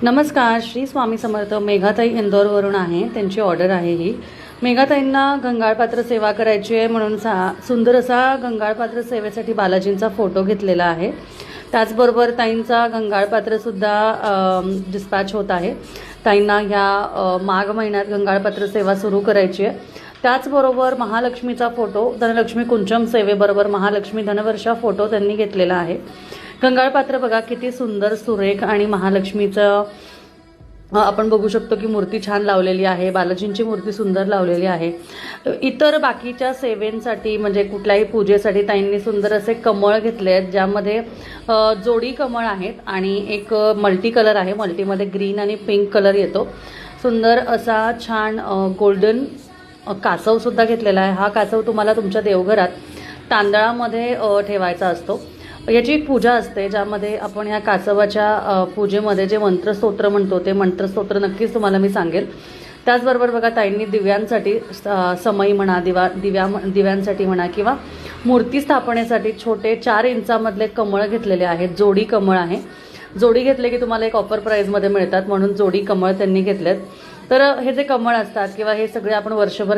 नमस्कार, श्री स्वामी समर्थ. मेघाताई इंदोरवरून आहे. त्यांची ऑर्डर आहे ही. मेघाताईंना गंगाळपात्र सेवा करायची आहे म्हणून सुंदर असा गंगाळपात्र सेवेसाठी बालाजींचा फोटो घेतलेला आहे. त्याचबरोबर ताईंचा गंगाळपात्रसुद्धा डिस्पॅच होत आहे. ताईंना ह्या माघ महिन्यात गंगाळपात्र सेवा सुरू करायची आहे. त्याचबरोबर महालक्ष्मीचा फोटो, धनलक्ष्मी कुंचम सेवेबरोबर महालक्ष्मी धनवर्षा फोटो त्यांनी घेतलेला आहे. गंगाळपात्र बघा किती सुंदर सुरेख आणि महालक्ष्मीचं आपण बघू शकतो की मूर्ती छान लावलेली आहे. बालाजींची मूर्ती सुंदर लावलेली आहे. इतर बाकीच्या सेवेंसाठी म्हणजे कुठल्याही पूजेसाठी ताईंनी सुंदर असे कमळ घेतले आहेत, ज्यामध्ये जोडी कमळ आहेत आणि एक मल्टी कलर आहे. मल्टीमध्ये ग्रीन आणि पिंक कलर येतो. सुंदर असा छान गोल्डन कासवसुद्धा घेतलेला आहे. हा कासव तुम्हाला तुमच्या देवघरात तांदळामध्ये ठेवायचा असतो. याची एक पूजा असते, ज्यामध्ये आपण ह्या कासवाच्या पूजेमध्ये जे मंत्रस्तोत्र म्हणतो ते मंत्रस्तोत्र नक्कीच तुम्हाला मी सांगेल. त्याचबरोबर बघा ताईंनी दिव्यांसाठी समई म्हणा, दिव्यांसाठी म्हणा किंवा मूर्ती स्थापनेसाठी छोटे 4 इंचामधले कमळ घेतलेले आहेत. जोडी कमळ आहे. जोडी घेतले की तुम्हाला एक ऑफर प्राईजमध्ये मिळतात, म्हणून जोडी कमळ त्यांनी घेतलेत. तर हे जे कमळ असतात किंवा हे सगळे आपण वर्षभर